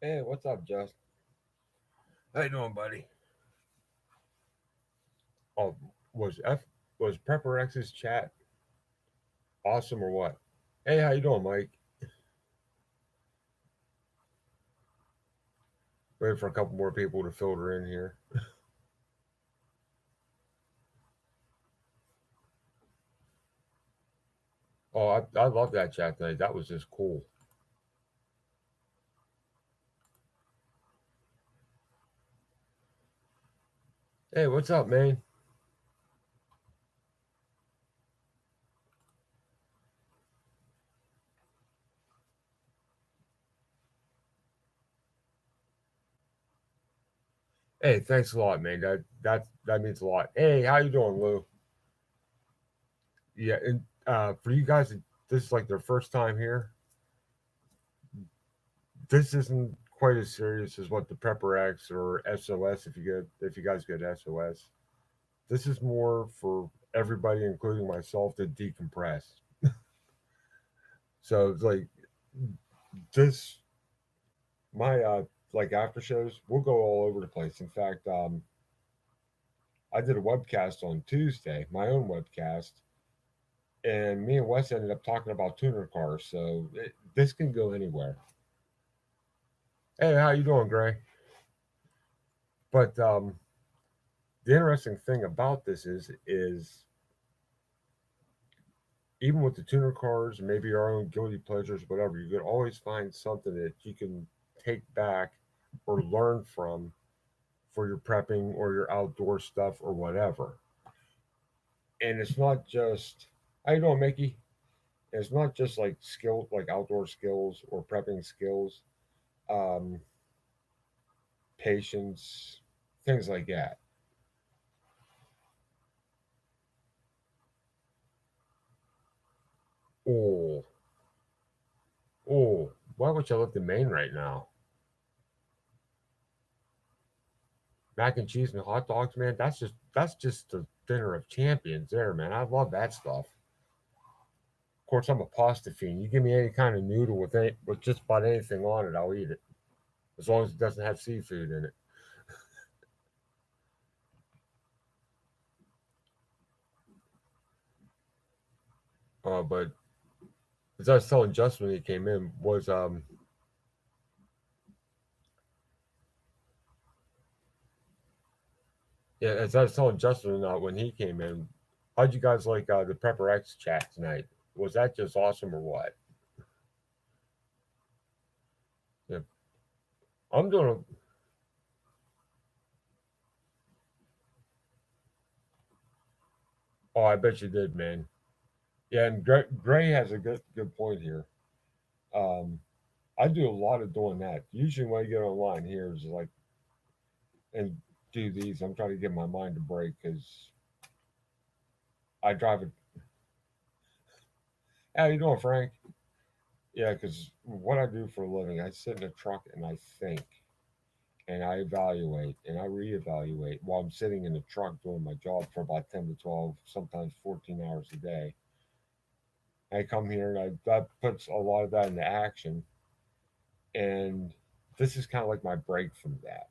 Hey, what's up, Justin? How you doing, buddy? Oh, was F was Prepper X's chat awesome or what? Hey, how you doing, Mike? Waiting for a couple more people to filter in here. Oh, I love that chat tonight. That was just cool. Hey, what's up, man? Hey, thanks a lot, man. That means a lot. Hey, how you doing, Lou? Yeah, and for you guys, this is like their first time here. This isn't quite as serious as what the Prepper X or SOS if you guys get SOS. This is more for everybody, including myself, to decompress. So it's like this, my like after shows, we'll go all over the place. In fact, I did a webcast on Tuesday, my own webcast, and me and Wes ended up talking about tuner cars. So this can go anywhere. Hey, how you doing, Gray? But the interesting thing about this is even with the tuner cars, maybe your own guilty pleasures, whatever, you can always find something that you can take back or learn from for your prepping or your outdoor stuff or whatever. And it's not just how you doing, Mickey? It's not just like skill, like outdoor skills or prepping skills, um, patience, things like that. Oh, oh, why would you look to Maine right now? Mac and cheese and hot dogs, man. That's just the dinner of champions, there, man. I love that stuff. Of course, I'm a pasta fiend. You give me any kind of noodle with just about anything on it, I'll eat it as long as it doesn't have seafood in it. But as I was telling Justin when he came in, was yeah, as I was telling Justin when he came in, how'd you guys like the Prepper X chat tonight? Was that just awesome or what? Yeah, I'm doing. Oh, I bet you did, man. Yeah, and Gray has a good point here. Um, I do a lot of doing that. Usually when I get online here is like and do these. I'm trying to give my mind a break because I drive it. How you doing, Frank? Yeah, because what I do for a living, I sit in a truck and I think and I evaluate and I reevaluate while I'm sitting in the truck doing my job for about 10 to 12, sometimes 14 hours a day. I come here and that puts a lot of that into action. And this is kind of like my break from that,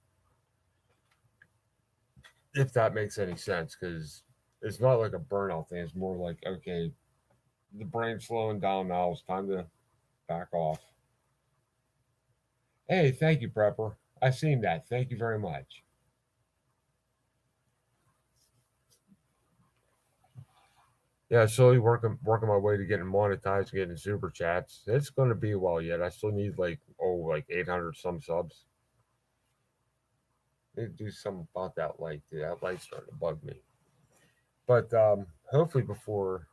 if that makes any sense, because it's not like a burnout thing. It's more like, okay, the brain's slowing down now. It's time to back off. Hey, thank you, Prepper. I've seen that. Thank you very much. Yeah, slowly working my way to getting monetized, getting super chats. It's going to be a while yet. I still need like 800 some subs. Need to do something about that light. Dude. That light's starting to bug me. But hopefully before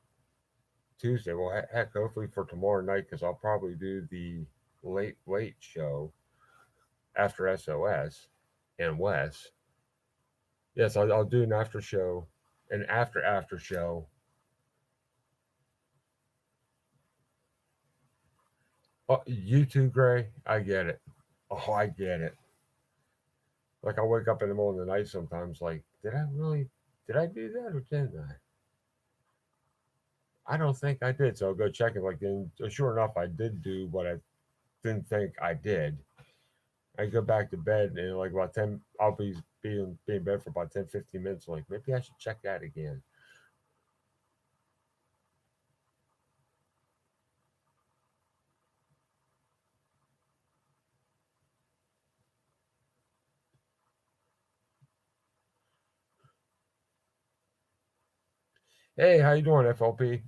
Tuesday. Well, heck, hopefully for tomorrow night because I'll probably do the late show after SOS and Wes. Yes, I'll do an after show, an after show. Oh, you too, Gray. I get it. Oh, I get it. Like I wake up in the middle of the night sometimes. Like, did I do that or didn't I? I don't think I did. So I'll go check it. Like, and sure enough, I did do what I didn't think I did. I go back to bed and like about 10, I'll be in bed for about 10, 15 minutes. Like maybe I should check that again. Hey, how you doing, FLP?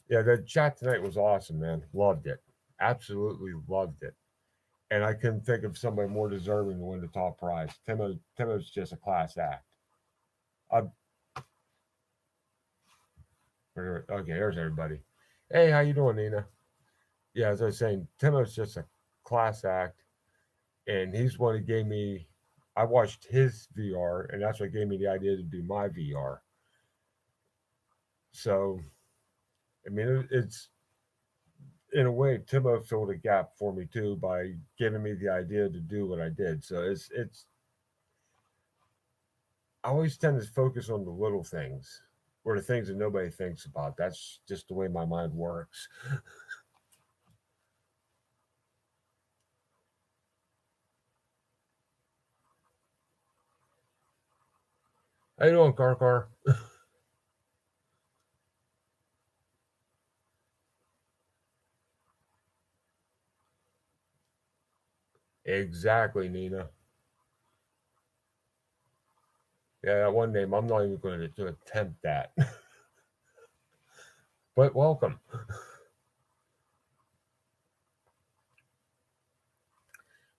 Yeah, the chat tonight was awesome, man. Loved it. Absolutely loved it. And I couldn't think of somebody more deserving to win the top prize. Timo's just a class act. I, okay, there's everybody. Hey, how you doing, Nina? Yeah, as I was saying, Timo's just a class act, and he's one who gave me. I watched his VR, and that's what gave me the idea to do my VR. So, I mean, it's in a way, Timo filled a gap for me too by giving me the idea to do what I did. So it's I always tend to focus on the little things or the things that nobody thinks about. That's just the way my mind works. How you doing, Car? Exactly, Nina. Yeah, that one name I'm not even going to attempt that. But welcome.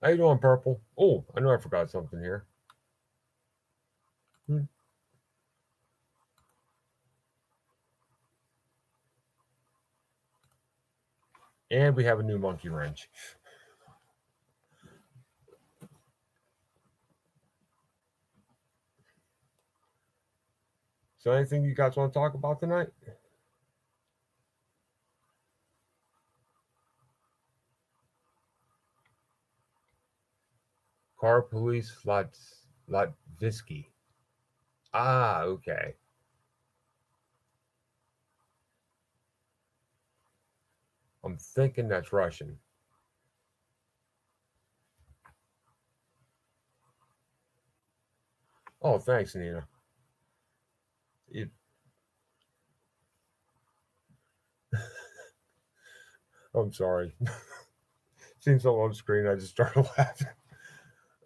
How you doing, Purple? Oh, I know I forgot something here. Hmm. And we have a new monkey wrench. So anything you guys want to talk about tonight? Car police Latvisky. Ah, okay. I'm thinking that's Russian. Oh, thanks, Nina. It, I'm sorry. Seen something on screen, I just started laughing.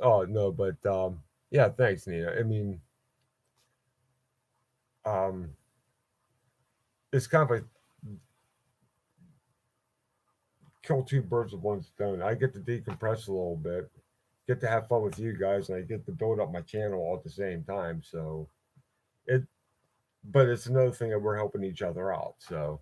Oh no, but yeah, thanks, Nina. I mean, um, it's kind of like kill two birds with one stone. I get to decompress a little bit, get to have fun with you guys, and I get to build up my channel all at the same time. So it, but it's another thing that we're helping each other out. So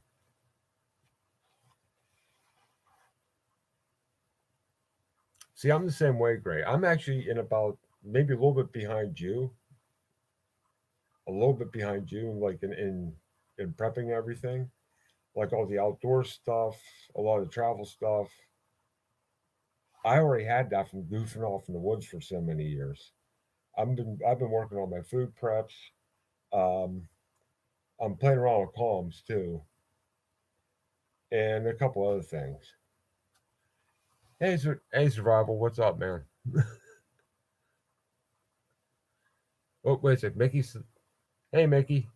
see, I'm the same way, Gray. I'm actually in about maybe a little bit behind you, a little bit behind you, like in prepping everything, like all the outdoor stuff, a lot of the travel stuff. I already had that from goofing off in the woods for so many years. I've been working on my food preps. Um, I'm playing around with calms too, and a couple other things. Hey, survival, what's up, man? Oh, wait a sec, Mickey's. Hey, Mickey.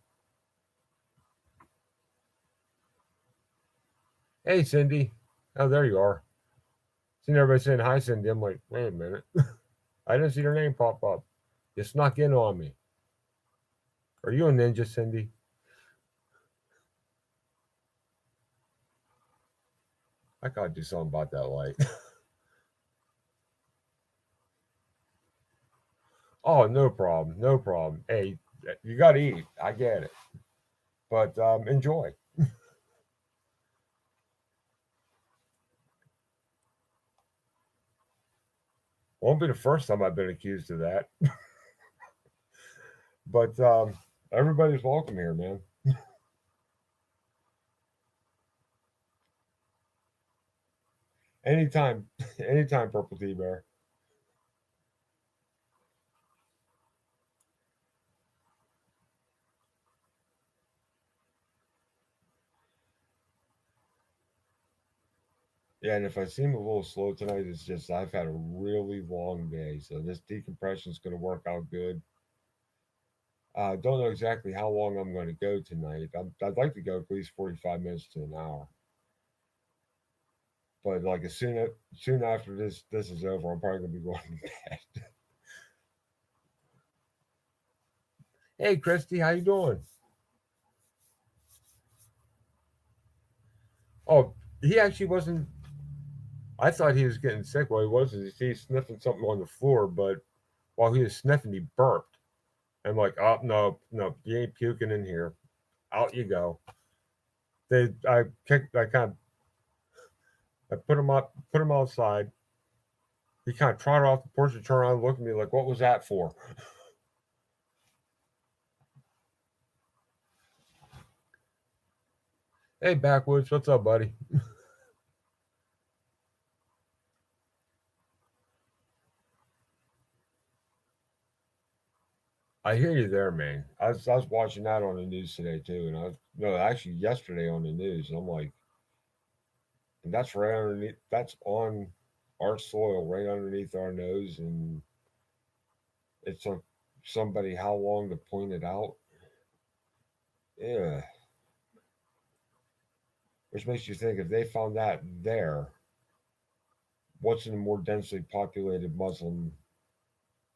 Hey, Cindy. Oh, there you are. Seen everybody saying hi, Cindy. I'm like, wait a minute. I didn't see her name pop up. You snuck in on me. Are you a ninja, Cindy? I gotta do something about that light. Oh, no problem. No problem. Hey, you gotta eat. I get it. But enjoy. Won't be the first time I've been accused of that. But everybody's welcome here, man. Anytime, anytime, Purple Tea Bear. Yeah, and if I seem a little slow tonight, it's just I've had a really long day, so this decompression is going to work out good. I don't know exactly how long I'm going to go tonight. I'd like to go at least 45 minutes to an hour, but like soon after this is over, I'm probably going to be going to bed. Hey, Christy, how you doing? Oh, he actually wasn't. I thought he was getting sick. Well, he wasn't. He's sniffing something on the floor, but while he was sniffing, he burped. I'm like, oh no, no, you ain't puking in here. Out you go. I kind of, I put him outside. He kind of trotted off the porch and turned around and looked at me like, what was that for? Hey, Backwoods, what's up, buddy? I hear you there, man. I was watching that on the news today too, and I was no, actually yesterday on the news. And I'm like, and that's right underneath. That's on our soil, right underneath our nose, and it took somebody how long to point it out? Yeah, which makes you think if they found that there, what's in the more densely populated Muslim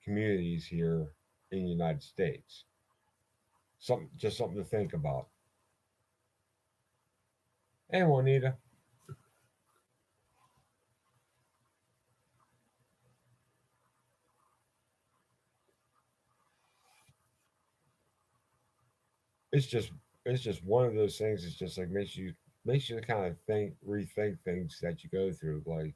communities here in the United States? Something to think about. Hey, Juanita, it's just it's just one of those things. It's just like makes you kind of rethink things that you go through. Like,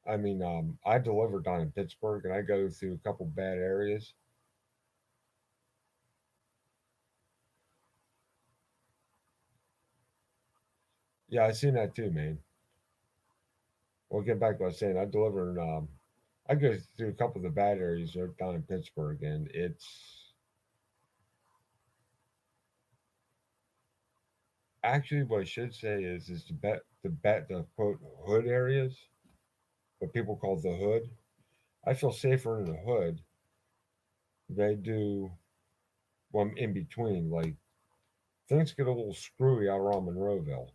I mean, I deliver down in Pittsburgh, and I go through a couple bad areas. Yeah, I seen that too, man. Well, get back to what I was saying. I deliver, I go through a couple of the bad areas down in Pittsburgh, and it's actually what I should say is the quote hood areas, what people call the hood. I feel safer in the hood. They do well in between. Like things get a little screwy out around Monroeville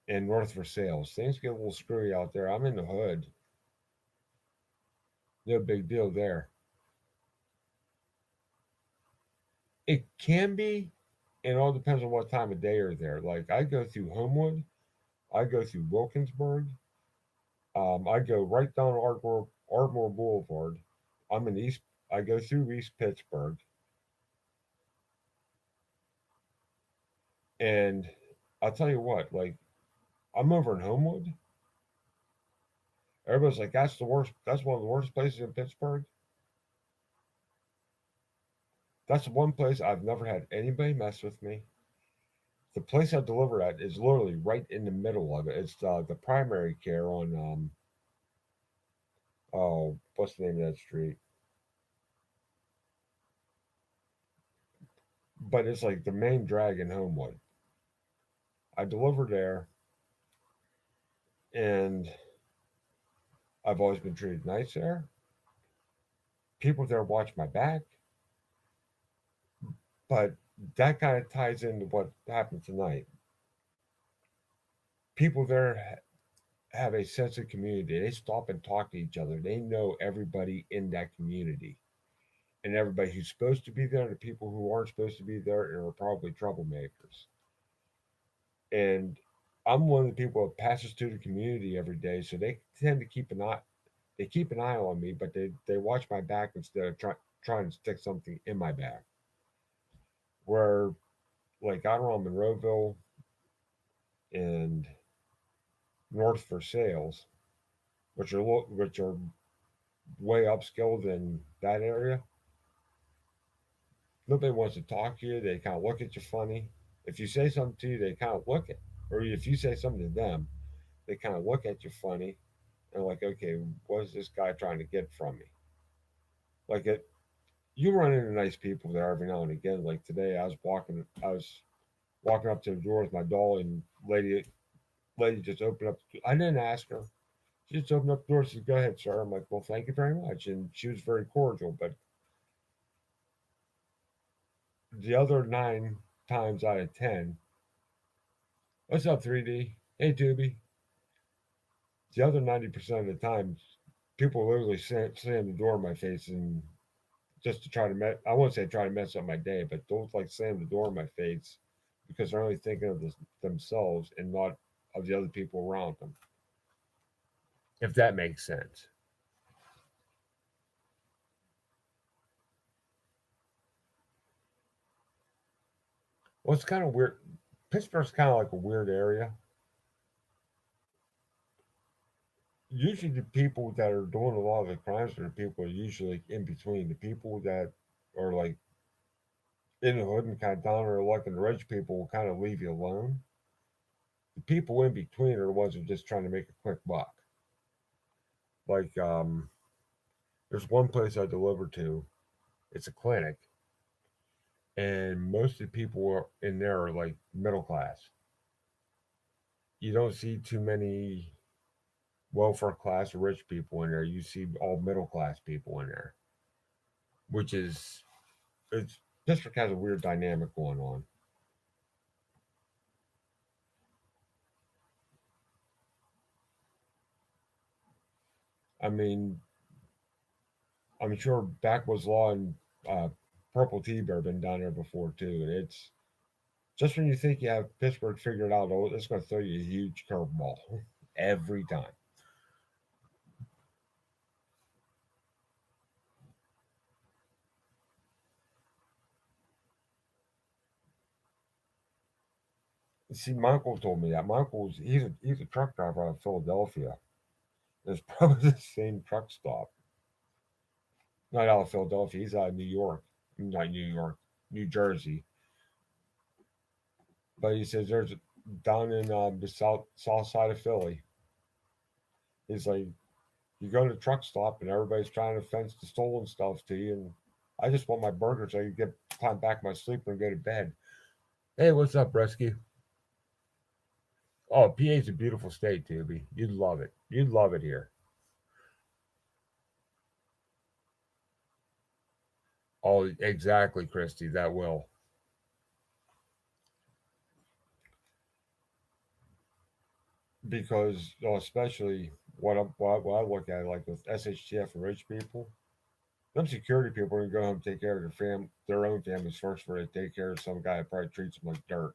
and North Versailles. Things get a little screwy out there. I'm in the hood. No big deal there. It can be. It all depends on what time of day you're there. Like I go through Homewood, I go through Wilkinsburg. I go right down Ardmore Boulevard. I'm in East. I go through East Pittsburgh, and I'll tell you what. Like I'm over in Homewood. Everybody's like, "That's the worst. That's one of the worst places in Pittsburgh." That's one place I've never had anybody mess with me. The place I deliver at is literally right in the middle of it. It's the primary care on oh, what's the name of that street? But it's like the main drag in Homewood. I deliver there, and I've always been treated nice there. People there watch my back, but that kind of ties into what happened tonight. People there have a sense of community. They stop and talk to each other. They know everybody in that community and everybody who's supposed to be there, and the people who aren't supposed to be there and are probably troublemakers. And I'm one of the people that passes through the community every day, so they tend to keep an eye. They keep an eye on me, but they watch my back instead of trying to stick something in my back. Where like out around Monroeville and North for Sales, which are way upscale than that area, nobody wants to talk to you. They kind of look at you funny. If you say something to you, they kind of look at, or if you say something to them, they kind of look at you funny and like, okay, what is this guy trying to get from me? Like you run into nice people there every now and again. Like today, I was walking, I was walking up to the door with my doll, and lady just opened up. I didn't ask her. She just opened up the door. She said, "Go ahead, sir." I'm like, "Well, thank you very much," and she was very cordial. But the other 9 times out of 10, what's up, 3D? Hey, Doobie. The other 90% of the time, people literally slam the door in my face and just to try to I won't say try to mess up my day, but don't like slam the door in my face because they're only thinking of themselves and not of the other people around them. If that makes sense. Well, it's kind of weird. Pittsburgh's kind of like a weird area. Usually, the people that are doing a lot of the crimes are the people are usually in between. The people that are like in the hood and kind of down or like the rich people will kind of leave you alone. The people in between are the ones who are just trying to make a quick buck. Like, there's one place I deliver to. It's a clinic, and most of the people in there are like middle class. You don't see too many welfare class or rich people in there. You see all middle class people in there, which is it's district has a weird dynamic going on. I mean, I'm sure Backwoods Law and Purple Tea Bear been down there before too, and it's just when you think you have Pittsburgh figured out, oh, it's going to throw you a huge curveball every time. See, my uncle told me that. My uncle's he's a truck driver out of Philadelphia. It's probably the same truck stop. Not out of Philadelphia. He's out of New York. Not New York, New Jersey. But he says there's down in the south side of Philly. He's like, you go to the truck stop and everybody's trying to fence the stolen stuff to you, and I just want my burger so I can get climb back my sleeper and go to bed. Hey, what's up, Rescue? Oh, PA's a beautiful state, Tubi. You'd love it. You'd love it here. Oh, exactly, Christy. That will. Because especially what I look at, like with SHTF and rich people, them security people are gonna go home and take care of their own families first, before they take care of some guy that probably treats them like dirt.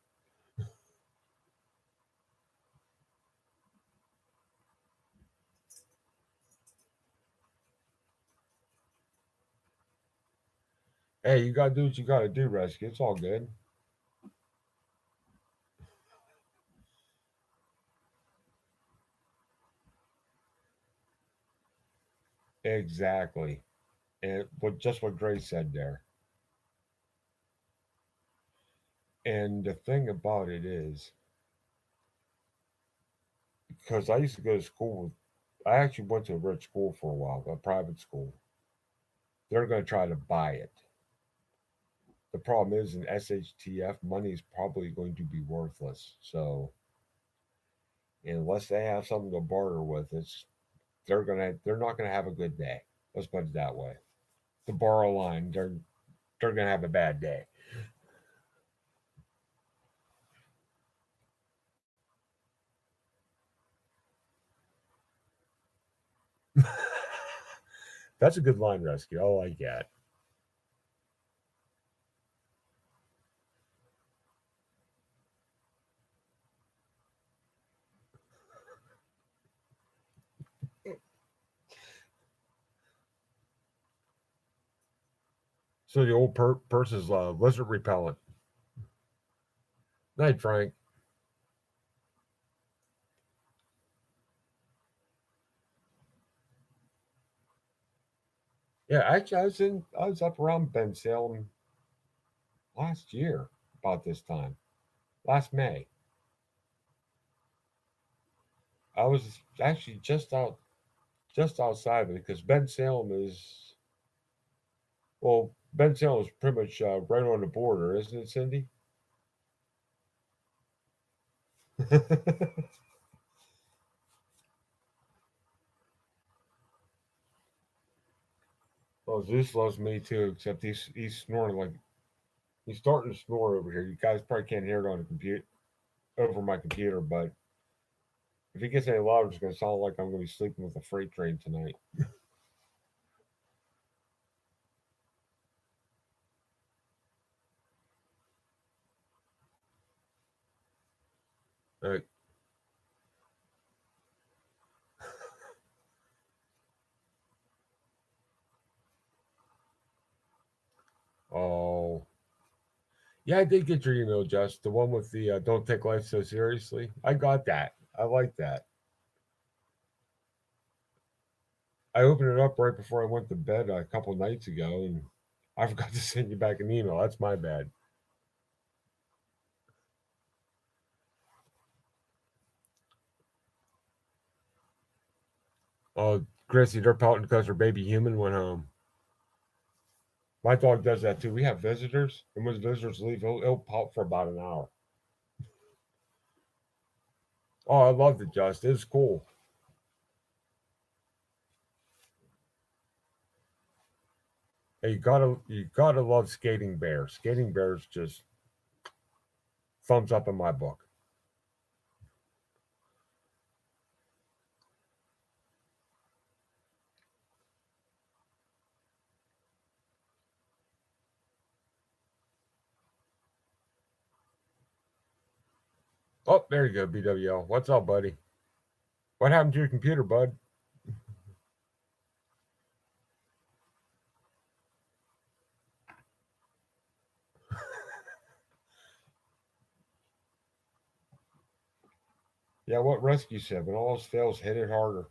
Hey, you gotta do what you gotta do, Rescue. It's all good. Exactly. And just what Grace said there. And the thing about it is, because I used to go to school I actually went to a rich school for a while, a private school. They're going to try to buy it. The problem is in SHTF, money is probably going to be worthless. So unless they have something to barter with, they're not gonna have a good day. Let's put it that way. To borrow a line, they're gonna have a bad day. That's a good line, Rescue. I like that. So the old purse is lizard repellent. Night, Frank. Yeah, actually, I was up around Ben Salem last year about this time, last May. I was actually just outside of it because Ben Salem is well, Ben Salem is pretty much right on the border, isn't it, Cindy? Well, Zeus loves me too, except he's snoring like he's starting to snore over here. You guys probably can't hear it on the computer over my computer, but if he gets any louder, it's gonna sound like I'm gonna be sleeping with a freight train tonight. Uh, oh, yeah, I did get your email, Jess. The one with the "Don't take life so seriously." I got that. I like that. I opened it up right before I went to bed a couple nights ago, and I forgot to send you back an email. That's my bad. Oh, Chrissy, they're pouting because her baby human went home. My dog does that too. We have visitors, and when visitors leave, he'll pout for about an hour. Oh, I loved it, Just. It was cool. Hey, you gotta love Skating Bear. Skating Bear's just thumbs up in my book. Oh, there you go, BWL. What's up, buddy? What happened to your computer, bud? Yeah, what rescue said, when all else fails, hit it harder.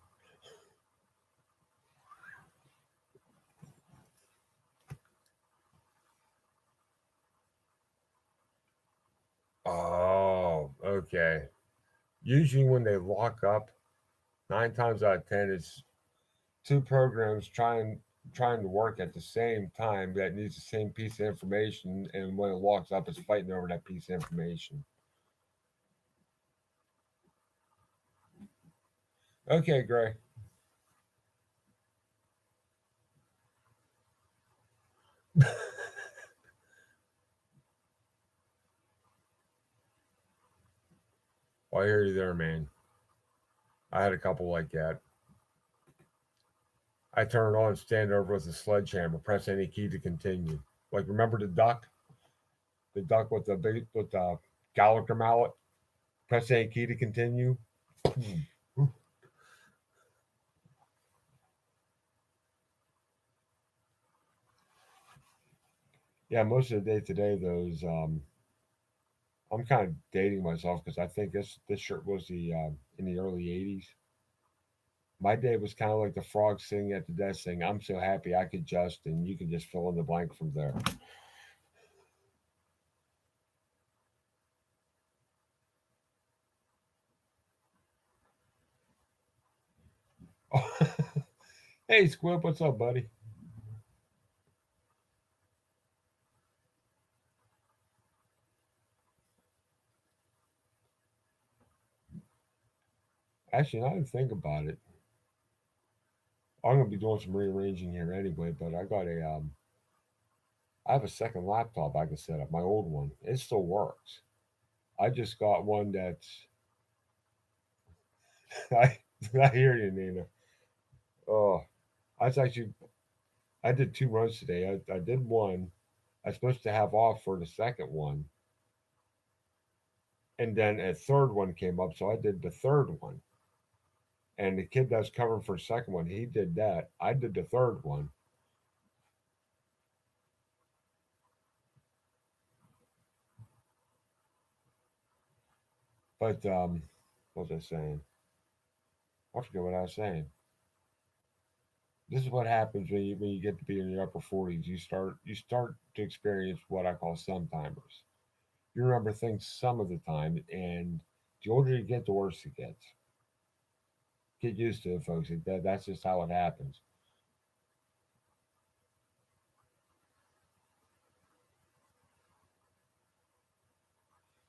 Oh, okay. Usually when they lock up, 9 times out of 10, it's two programs trying to work at the same time that needs the same piece of information, and when it locks up, it's fighting over that piece of information. Okay, Gray. Well, I hear you there, man. I had a couple like that. I turn it on, stand over with a sledgehammer, press any key to continue. Like, remember the duck? The duck with the big with the Gallagher mallet? Press any key to continue. Yeah, most of the day today, those I'm kind of dating myself because I think this shirt was the in the early '80s. My day was kind of like the frog sitting at the desk saying, "I'm so happy I could just," and you can just fill in the blank from there. Hey, Squib, what's up, buddy? Actually, now that I think about it, I'm gonna be doing some rearranging here anyway. But I have a second laptop I can set up. My old one, it still works. I just got one that's I I hear you, Nina. Oh, I was actually I did 2 runs today. I did one. I was supposed to have off for the second one, and then a third one came up, so I did the third one. And the kid that's covering for the second one, he did that. I did the third one, but what was I saying? I forget what I was saying. This is what happens when you get to be in your upper 40s. You start to experience what I call sometimers. You remember things some of the time, and the older you get, the worse it gets. Get used to it, folks. That's just how it happens.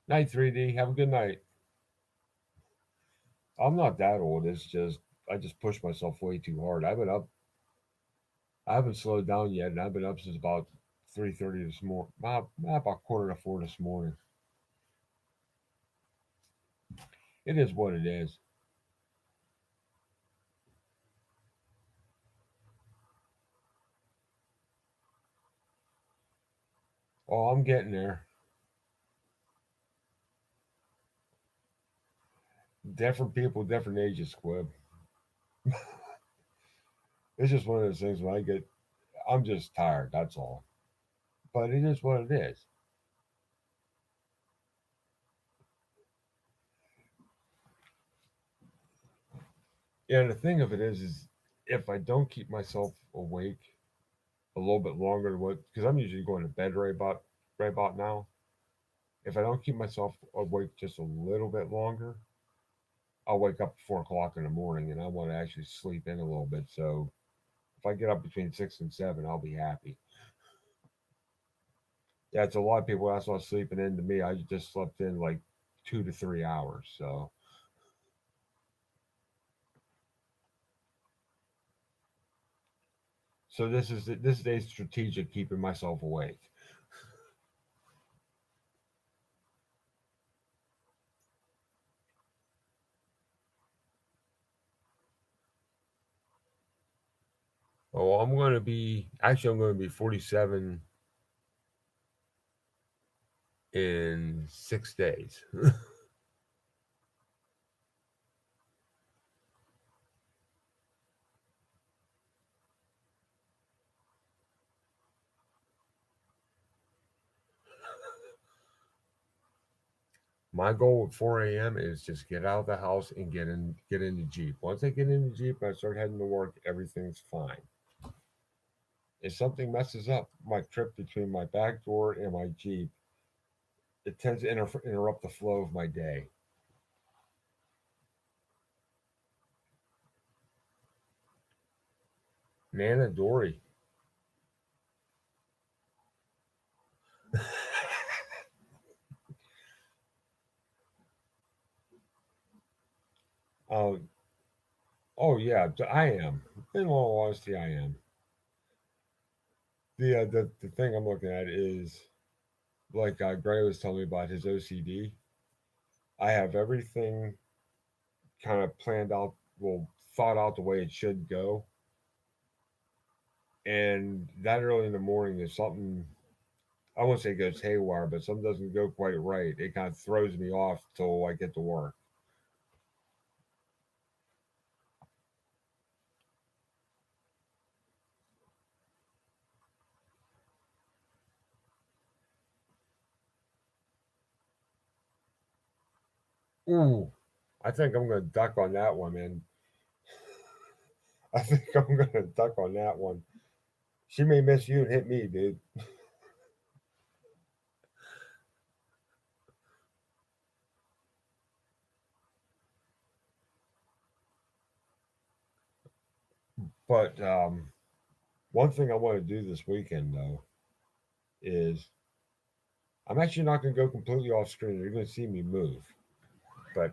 Night, 3D. Have a good night. I'm not that old. It's just I just push myself way too hard. I've been up. I haven't slowed down yet, and I've been up since about 3:30 this morning. About quarter to four this morning. It is what it is. Oh, I'm getting there. Different people, different ages, Squib. It's just one of those things when I get, I'm just tired. That's all. But it is what it is. Yeah, and the thing of it is if I don't keep myself awake a little bit longer than what, because I'm usually going to bed right about now. If I don't keep myself awake just a little bit longer, I'll wake up at 4 o'clock in the morning, and I want to actually sleep in a little bit. So if I get up between 6 and 7, I'll be happy. Yeah, it's a lot of people. That's not sleeping in to me. I just slept in like 2 to 3 hours. So this is a strategic keeping myself awake. Oh, I'm going to be 47 in 6 days. My goal at 4 a.m. is just get out of the house and get in the Jeep. Once I get in the Jeep and I start heading to work, everything's fine. If something messes up my trip between my back door and my Jeep, it tends to interrupt the flow of my day. Nana Dory. Um, oh yeah, I am. In all honesty, I am. The thing I'm looking at is like Gray was telling me about his OCD. I have everything kind of planned out, well, thought out the way it should go. And that early in the morning, if something, I won't say goes haywire, but something doesn't go quite right, it kind of throws me off till I get to work. Ooh, I think I'm going to duck on that one, man. I think I'm going to duck on that one. She may miss you and hit me, dude. But one thing I want to do this weekend, though, is I'm actually not going to go completely off screen. You're going to see me move. But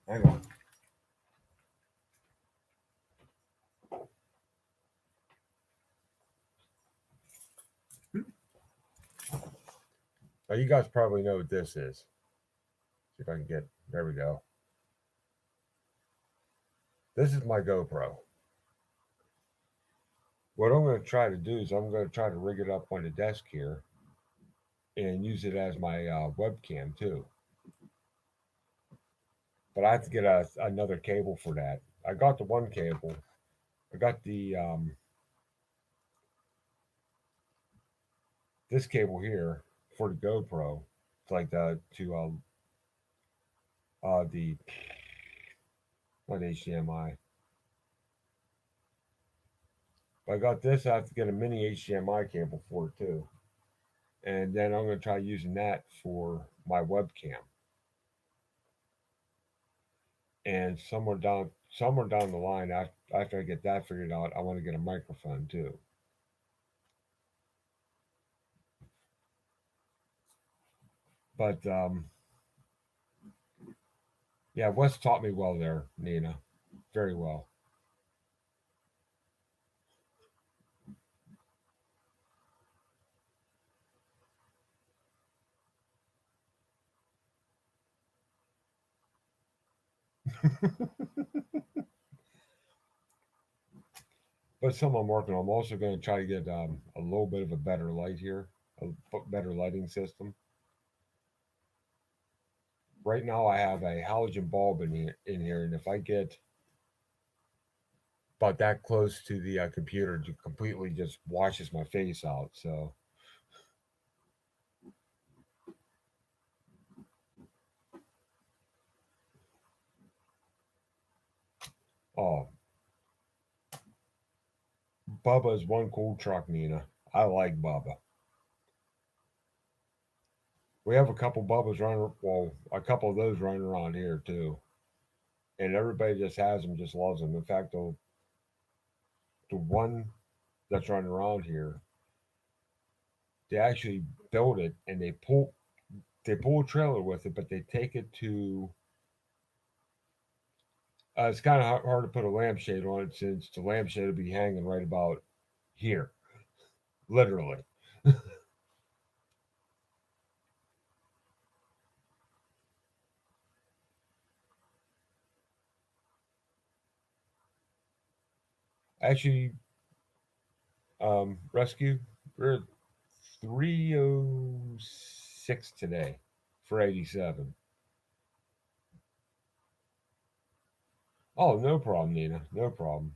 hang on. Now, you guys probably know what this is. See if I can get, there we go. This is my GoPro. What I'm going to try to do is I'm going to try to rig it up on the desk here and use it as my webcam too. But I have to get another cable for that. I got the one cable. I got the this cable here for the GoPro. It's like the not HDMI. But I got this. I have to get a mini HDMI cable for it too, and then I'm going to try using that for my webcam. And somewhere down the line, after I get that figured out, I want to get a microphone too. But Yeah, Wes taught me well there, Nina. Very well. But some I'm working on. I'm also going to try to get a little bit of a better light here, a better lighting system. Right now, I have a halogen bulb in here, and if I get about that close to the computer, it completely just washes my face out. So, oh, Bubba is one cool truck, Nina. I like Bubba. We have a couple Bubbas running, well, a couple of those running around here too, and everybody just has them, just loves them. In fact, the one that's running around here, they actually build it and they pull a trailer with it, but they take it to. It's kind of hard to put a lampshade on it since the lampshade will be hanging right about here, literally. Actually, rescue, we're at 306 today for 87. Oh, no problem, Nina. No problem.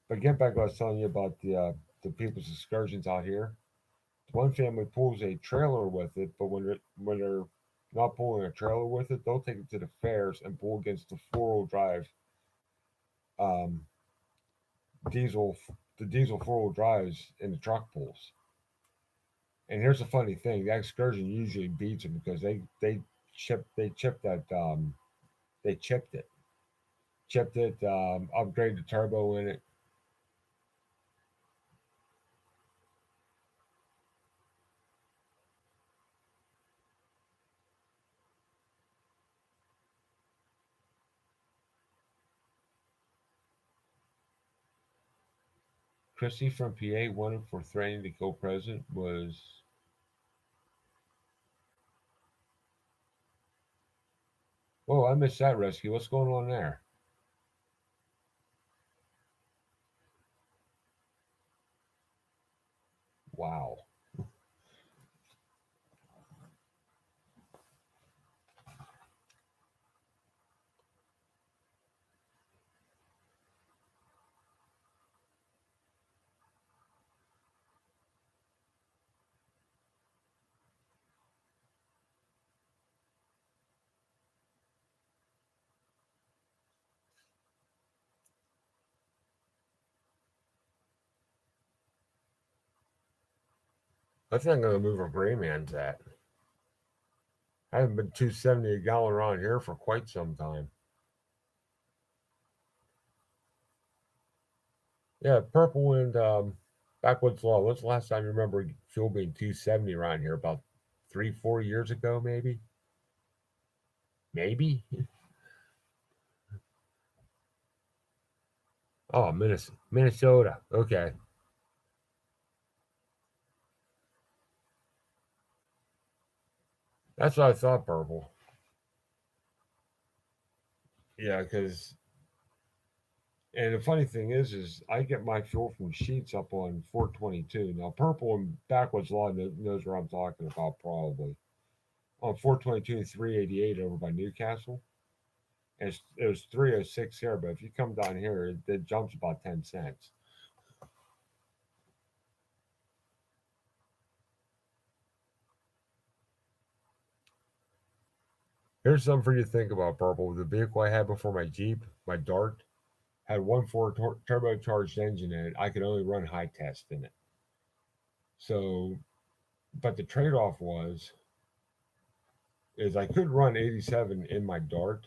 But get back to what I was telling you about the people's excursions out here. One family pulls a trailer with it, but when they're not pulling a trailer with it, they'll take it to the fairs and pull against the 4-wheel drive um, diesel, the diesel 4-wheel drives in the truck pulls. And here's the funny thing: the excursion usually beats them because they chipped that they chipped it, upgraded the turbo in it. Christy from PA wanted for threatening to kill president was. Oh, I missed that rescue. What's going on there? Wow. I think I'm going to move where Gray Man's at. I haven't been 270 a gallon around here for quite some time. Yeah, Purple and Backwoods Law. When's the last time you remember fuel being 270 around here? About 3, 4 years ago, maybe? Maybe? Oh, Minnesota. Okay. That's what I thought, Purple. Yeah, because and the funny thing is I get my fuel from Sheets up on 422. Now, Purple and Backwoods Law knows where I'm talking about, probably. On 422 and 388 over by Newcastle. And it was 306 here, but if you come down here, it jumps about 10 cents. Here's something for you to think about, Purple. The vehicle I had before my Jeep, my Dart, had 1.4 turbocharged engine in it. I could only run high test in it. So, but the trade off is I could run 87 in my Dart,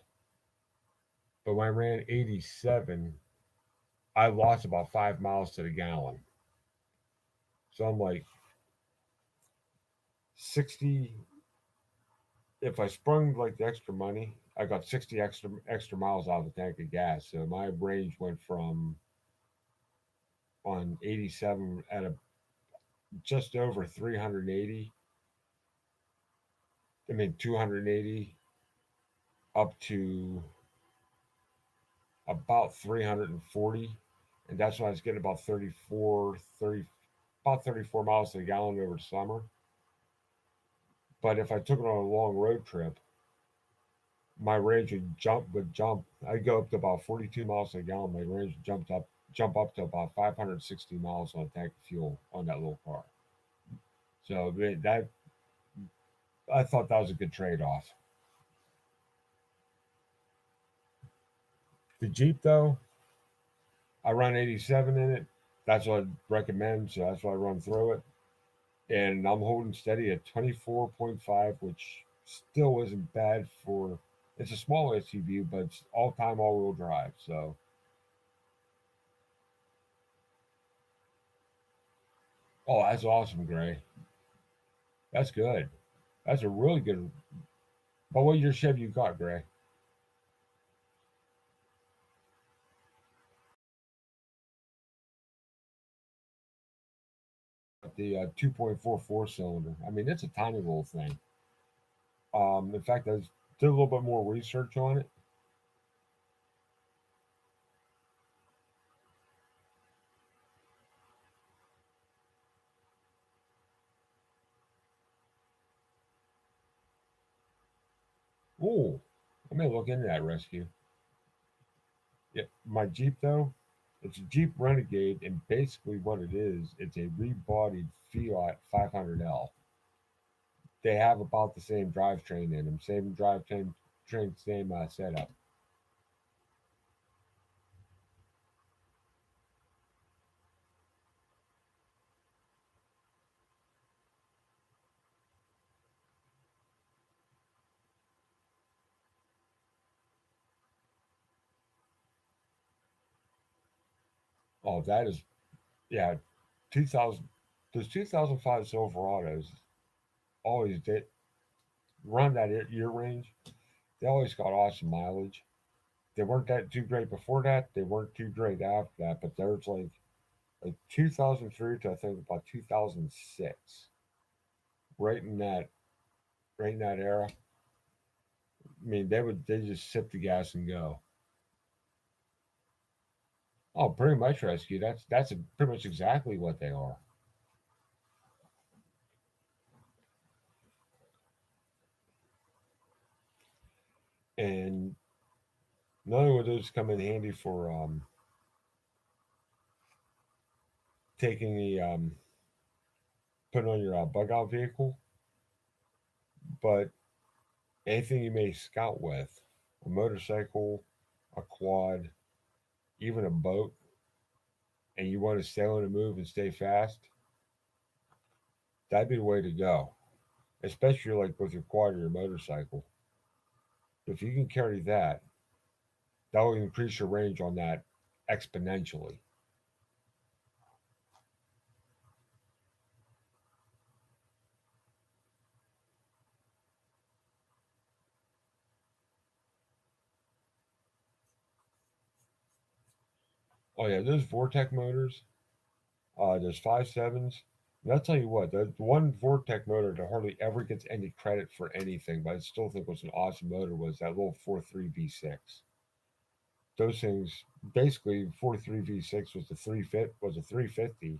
but when I ran 87, I lost about 5 miles to the gallon. So I'm like 60, if I sprung like the extra money, I got 60 extra miles out of the tank of gas. So my range went from on 87 at a just over 380. I mean 280 up to about 340, and that's when I was getting about 34 miles to the gallon over the summer. But if I took it on a long road trip, my range would jump. I'd go up to about 42 miles a gallon. My range jump up to about 560 miles on a tank of fuel on that little car. So that I thought that was a good trade off. The Jeep though, I run 87 in it. That's what I'd recommend. So that's why I run through it, and I'm holding steady at 24.5, which still isn't bad for. It's a small SUV, but it's all time all wheel drive. So, oh, that's awesome, Gray. That's good. That's a really good. But what your Chevy you got, Gray? The 2.44 cylinder. I mean, it's a tiny little thing. In fact, I did a little bit more research on it. Ooh, I may look into that rescue. Yeah, my Jeep though, it's a Jeep Renegade, and basically what it is, it's a rebodied Fiat 500L. They have about the same drivetrain in them, same drivetrain, same setup. Oh, that is, yeah, 2000. Those 2005 Silverados always did run that year range. They always got awesome mileage. They weren't that too great before that. They weren't too great after that. But there's like 2003 to I think about 2006, right in that right in that era. I mean, they just sip the gas and go. Oh, pretty much rescue. Pretty much exactly what they are. And not only would those come in handy for taking the putting on your bug out vehicle, but anything you may scout with, a motorcycle, a quad, even a boat, and you want to stay on the move and stay fast, that'd be the way to go. Especially like with your quad or your motorcycle. If you can carry that, that will increase your range on that exponentially. Oh yeah, those Vortec motors, those 5.7s. And I'll tell you what, the one Vortec motor that hardly ever gets any credit for anything, but I still think was an awesome motor was that little 4.3 V6. Those things basically 4.3 V6 was a 350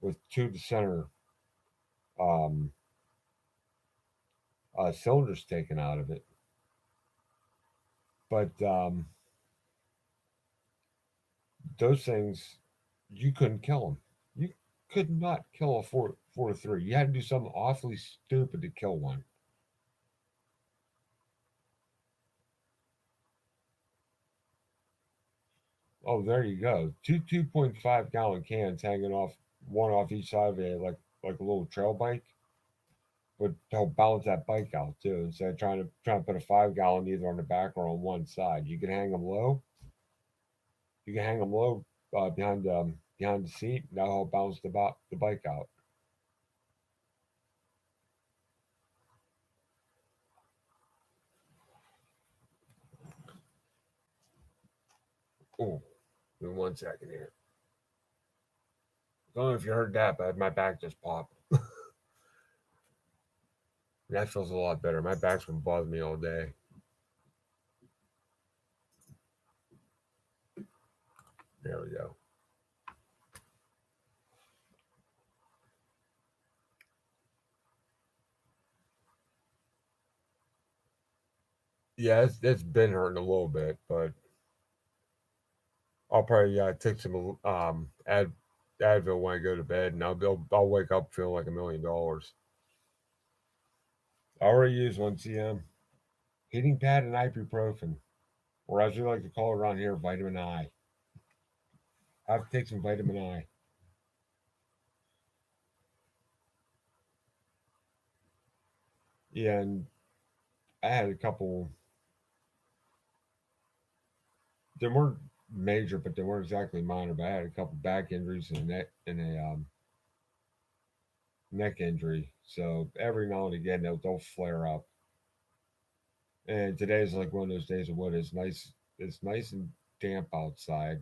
with two of the center um, cylinders taken out of it. But those things, you couldn't kill them. You could not kill a 4.3. You had to do something awfully stupid to kill one. Oh, there you go. Two 2.5 gallon cans hanging off one off each side of it, like a little trail bike, would help balance that bike out too. Instead of trying to put a 5 gallon either on the back or on one side, you can hang them low. You can hang them low behind the seat. And that'll help balance the bike out. Oh, give me 1 second here. I don't know if you heard that, but my back just popped. That feels a lot better. My back's been bothering me all day. There we go. Yeah, it's been hurting a little bit, but I'll probably take some Advil when I go to bed, and I'll wake up feeling like $1 million. I already use one CM heating pad and ibuprofen, or as we like to call it around here, vitamin I. I have to take some vitamin I. Yeah, and I had a couple. They weren't major, but they weren't exactly minor. But I had a couple back injuries and a neck injury. So every now and again they'll flare up. And today is like one of those days of what is nice. It's nice and damp outside.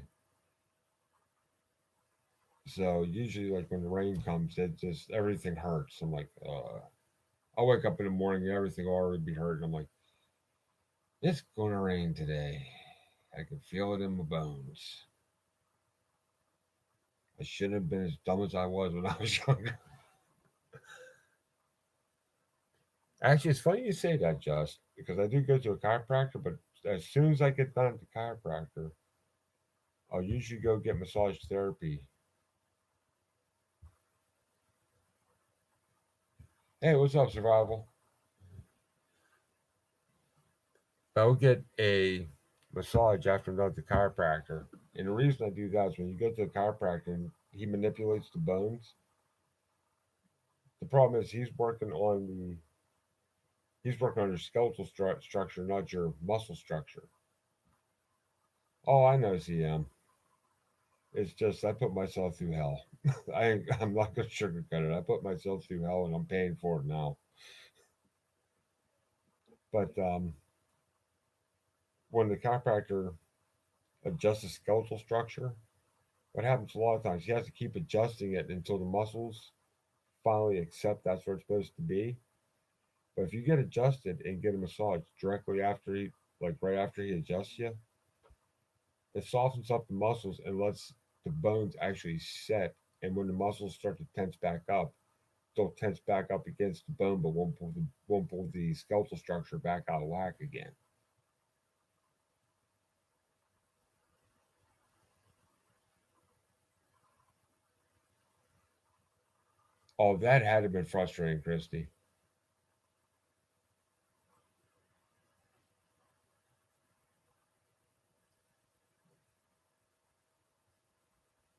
So usually, like when the rain comes, it just everything hurts. I'm like, I'll wake up in the morning and everything will already be hurt. And I'm like, it's gonna rain today. I can feel it in my bones. I shouldn't have been as dumb as I was when I was younger. Actually, it's funny you say that, Just, because I do go to a chiropractor, but as soon as I get done at the chiropractor, I'll usually go get massage therapy. Hey, what's up, Survival? I'll get a massage after I'm done with the chiropractor. And the reason I do that is when you go to the chiropractor and he manipulates the bones, the problem is he's working on your skeletal structure, not your muscle structure. Oh, I know, CM. It's just I put myself through hell. I'm not gonna sugarcoat it. I put myself through hell, and I'm paying for it now. But when the chiropractor adjusts the skeletal structure, what happens a lot of times, he has to keep adjusting it until the muscles finally accept that's what it's supposed to be. But if you get adjusted and get a massage directly after like right after he adjusts you, it softens up the muscles and lets the bones actually set. And when the muscles start to tense back up, they'll tense back up against the bone, but won't pull the skeletal structure back out of whack again. Oh, that had to have been frustrating, Christy.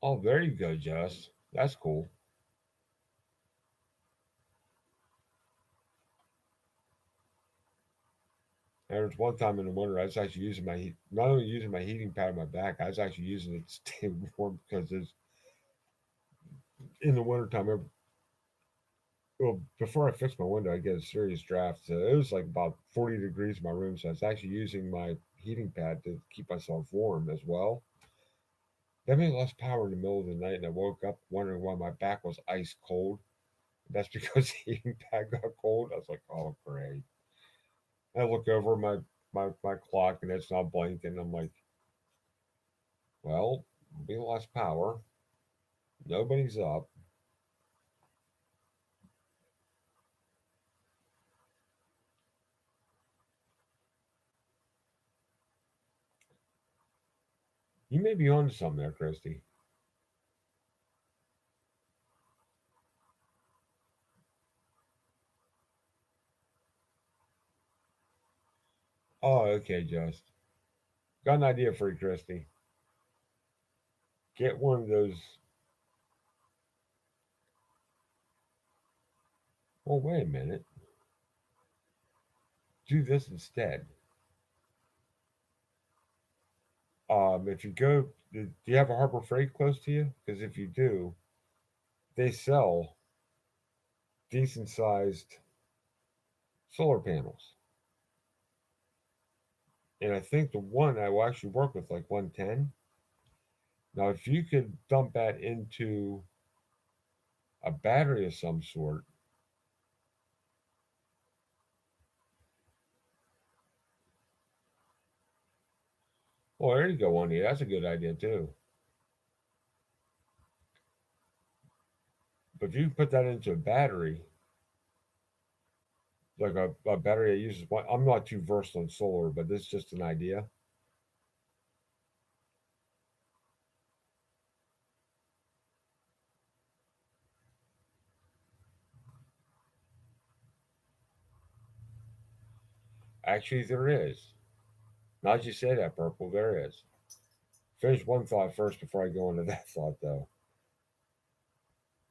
Oh, there you go, Jess. That's cool. There was one time in the winter I was actually using not only using my heating pad on my back, I was actually using it to stay warm because it's in the wintertime. Well, before I fixed my window, I get a serious draft. So it was like about 40 degrees in my room. So I was actually using my heating pad to keep myself warm as well. That made less power in the middle of the night, and I woke up wondering why my back was ice cold. That's because the heating pad got cold. I was like, oh, great. I look over my clock, and it's not blinking. I'm like, well, be less power. Nobody's up. You may be on to something there, Christy. Oh, okay, just got an idea for you, Christy. Get one of those. Well, wait a minute. Do this instead. If you go, do you have a Harbor Freight close to you? Because if you do, they sell decent sized solar panels. And I think the one I will actually work with like 110. Now, if you could dump that into a battery of some sort, well, there you go, one day. That's a good idea too. But if you put that into a battery, like a battery that uses one, I'm not too versed on solar, but this is just an idea. Actually, there is. Now that you say that, Purple, there is. Finish one thought first before I go into that thought, though.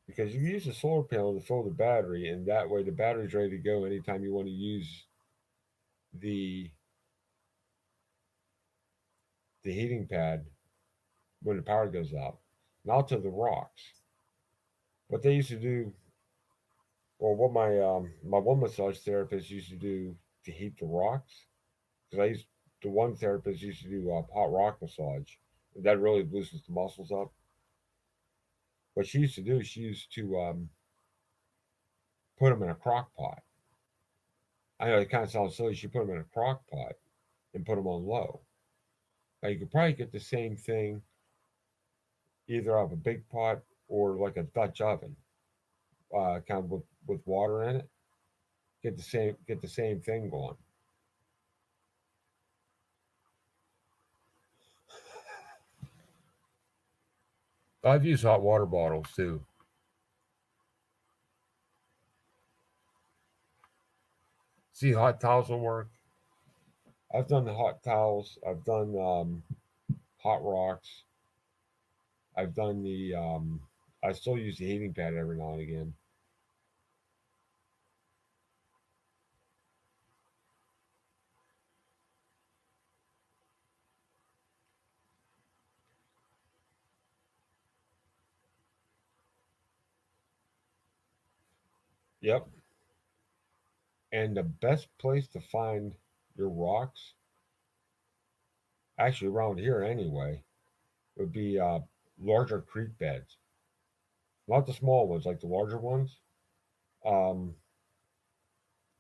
Because you use a solar panel to fill the battery, and that way the battery's ready to go anytime you want to use the the heating pad when the power goes out. Now to the rocks. What they used to do, or what my one massage therapist used to do to heat the rocks, because I used the one therapist used to do hot rock massage. That really loosens the muscles up. What she used to do, she used to put them in a crock pot. I know it kind of sounds silly. She put them in a crock pot and put them on low. Now you could probably get the same thing either out of a big pot or like a Dutch oven, kind of with water in it. Get the same thing going. I've used hot water bottles too. See, hot towels will work. I've done the hot towels. I've done hot rocks. I've done the. I still use the heating pad every now and again. Yep. And the best place to find your rocks, actually around here anyway, would be larger creek beds. Not the small ones, like the larger ones. Um,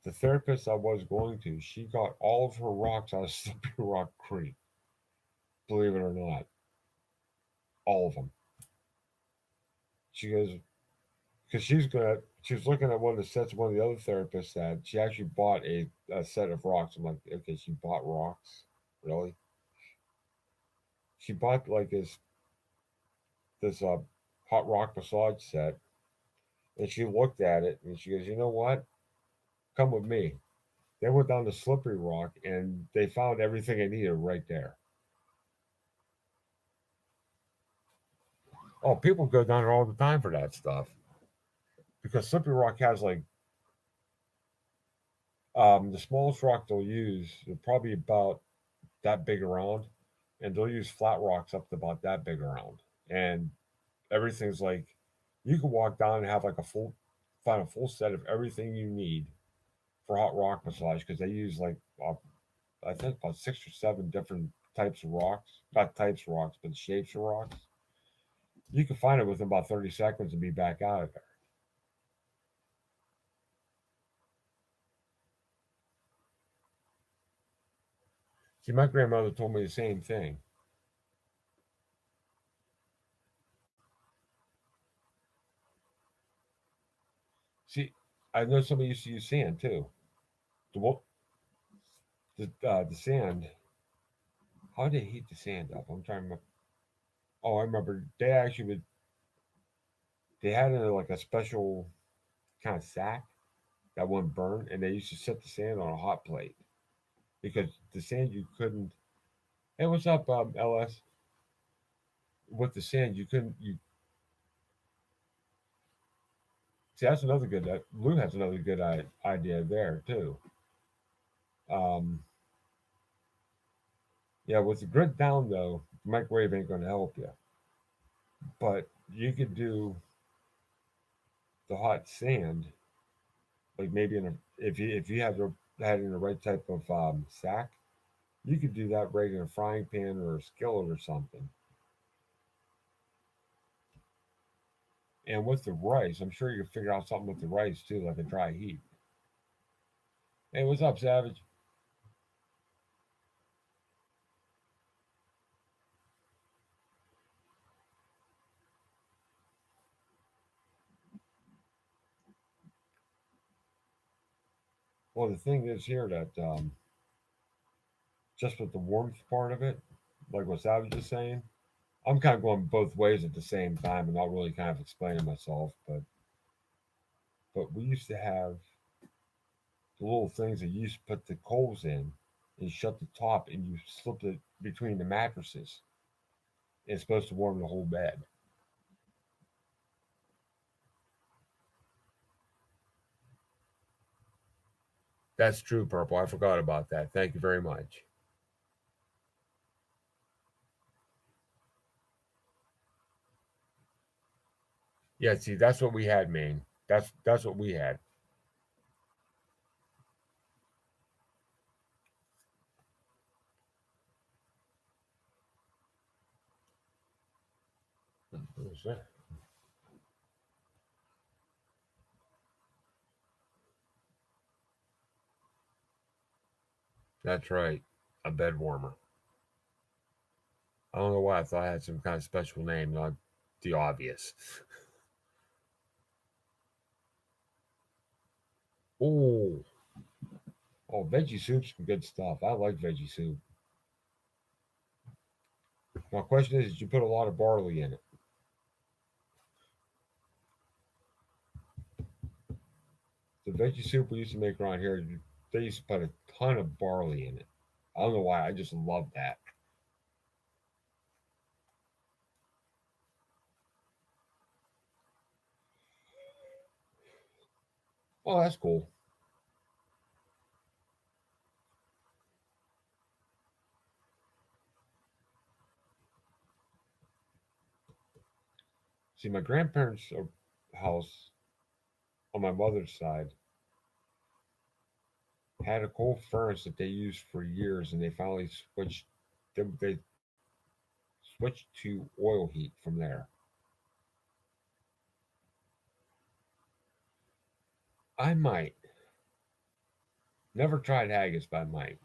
the therapist I was going to, she got all of her rocks out of Slippery Rock Creek. Believe it or not, all of them. She goes because she was looking at one of the sets one of the other therapists had. She actually bought a set of rocks. I'm like, okay, she bought rocks, really? She bought like this hot rock massage set, and she looked at it and she goes, you know what? Come with me. They went down to Slippery Rock and they found everything they needed right there. Oh, people go down there all the time for that stuff because Slippery Rock has like the smallest rock they'll use. They're probably about that big around, and they'll use flat rocks up to about that big around, and everything's like you can walk down and have like find a full set of everything you need for hot rock massage because they use like I think about 6 or 7 different types of rocks, not types of rocks, but shapes of rocks. You can find it within about 30 seconds and be back out of there. See, my grandmother told me the same thing. See, I know somebody used to use sand too. The sand. How did they heat the sand up? I'm trying to remember. Oh, I remember. They actually would. They had it in like a special kind of sack that wouldn't burn, and they used to set the sand on a hot plate because the sand you couldn't. Hey, what's up, LS? With the sand, you couldn't. You see, that's another good. Lou has another good idea there too. Um, yeah, with the grid down though, microwave ain't going to help you. But you could do the hot sand, like maybe in a if you have had in the right type of sack, you could do that right in a frying pan or a skillet or something. And with the rice, I'm sure you can figure out something with the rice too, like a dry heat. Hey, what's up, Savage? Well, the thing is here that just with the warmth part of it, like what Savage is saying, I'm kind of going both ways at the same time and not really kind of explaining myself. But we used to have the little things that you used to put the coals in and shut the top and you slip it between the mattresses. It's supposed to warm the whole bed. That's true, Purple. I forgot about that. Thank you very much. Yeah, see, that's what we had, man. That's what we had. That's right. A bed warmer. I don't know why I thought I had some kind of special name, not the obvious. Oh, oh, veggie soup's some good stuff. I like veggie soup. My question is, did you put a lot of barley in it? The veggie soup we used to make around here, they used to put a ton of barley in it. I don't know why. I just love that. Oh, that's cool. See, my grandparents' house on my mother's side had a coal furnace that they used for years, and they finally they switched to oil heat from there. I might never tried haggis, but I might.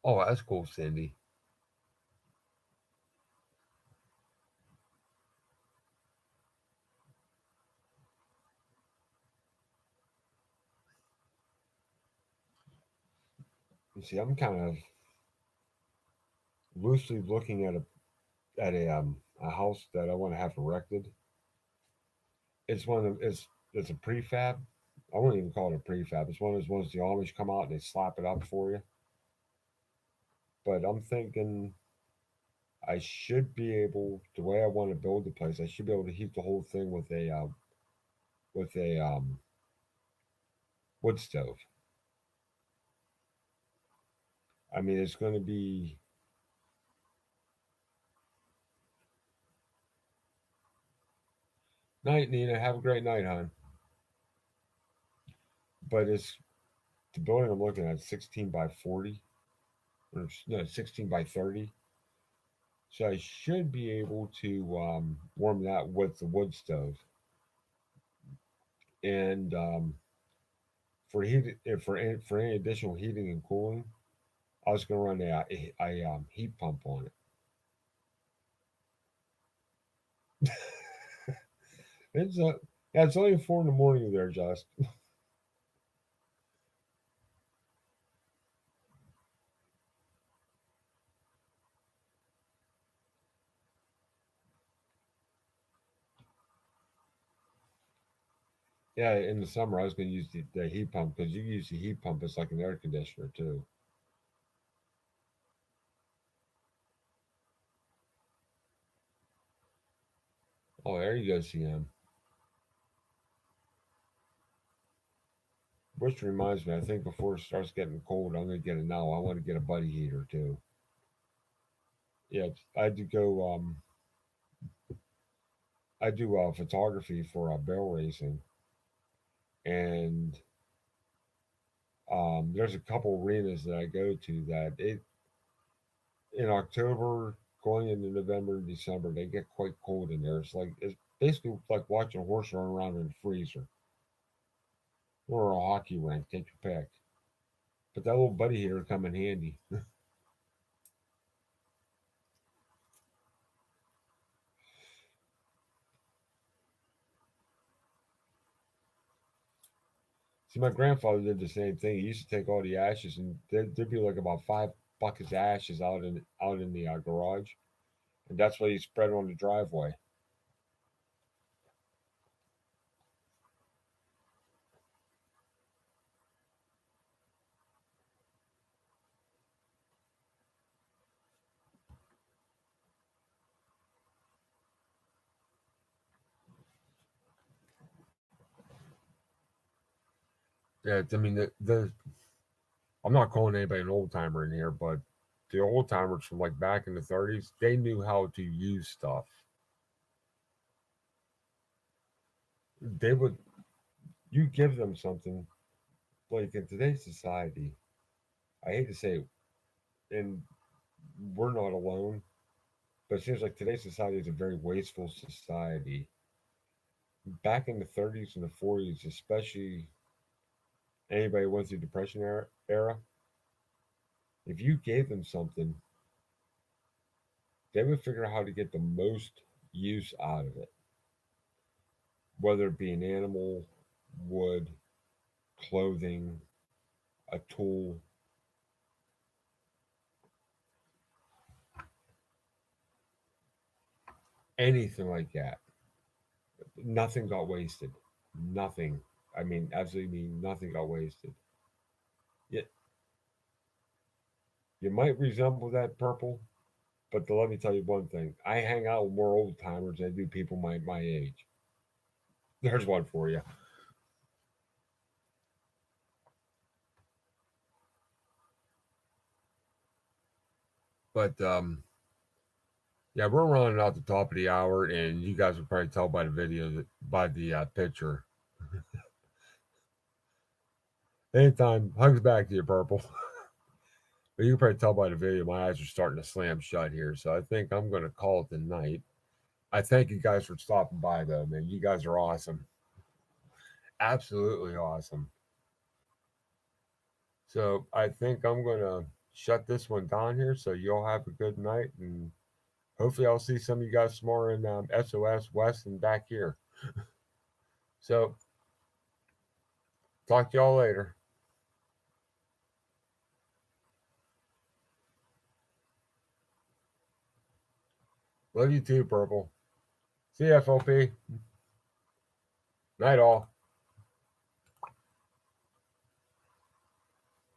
Oh, that's cool, Cindy. You see, I'm kind of loosely looking at a house that I want to have erected. It's one of it's a prefab. I wouldn't even call it a prefab. It's one of those ones the Amish come out and they slap it up for you. But I'm thinking I should be able, the way I want to build the place, I should be able to heat the whole thing with a wood stove. I mean, it's going to be night, Nina. Have a great night, hon. But it's the building I'm looking at, 16 by 40, or no, 16 by 30. So I should be able to warm that with the wood stove. And for any additional heating and cooling, I was going to run a heat pump on it. It's yeah, it's only 4 in the morning there, Just. Yeah, in the summer I was going to use the heat pump because you use the heat pump as like an air conditioner too. Oh, there you go, CM. Which reminds me, I think before it starts getting cold, I'm going to get it now. I want to get a buddy heater too. Yeah, I had to go. I do photography for barrel racing, and there's a couple arenas that I go to that it in October going into November and December they get quite cold in there. It's basically like watching a horse run around in a freezer or a hockey rink. Take your pick. But that little buddy here come in handy. See, my grandfather did the same thing. He used to take all the ashes, and there'd be like about 5 buckets of ashes out in the garage, and that's what he spread on the driveway. Yeah, I mean the I'm not calling anybody an old timer in here, but the old timers from like back in the 30s, they knew how to use stuff. They would you give them something like in today's society. I hate to say it, and we're not alone, but it seems like today's society is a very wasteful society. Back in the 30s and the 40s, especially anybody who went through depression era, if you gave them something, they would figure out how to get the most use out of it, whether it be an animal, wood, clothing, a tool, anything like that. Nothing got wasted. Nothing. I mean, absolutely nothing got wasted. Yeah, you might resemble that purple, but let me tell you one thing. I hang out with more old timers than I do people my age. There's one for you. But yeah, we're running out the top of the hour, and you guys will probably tell by the video that by the picture. Anytime, hugs back to you, purple. But you can probably tell by the video, my eyes are starting to slam shut here. So I think I'm going to call it the night. I thank you guys for stopping by, though, man. You guys are awesome. Absolutely awesome. So I think I'm going to shut this one down here. So you'll have a good night. And hopefully, I'll see some of you guys tomorrow in SOS West and back here. So talk to y'all later. Love you too, Purple. See you, FOP. Night all.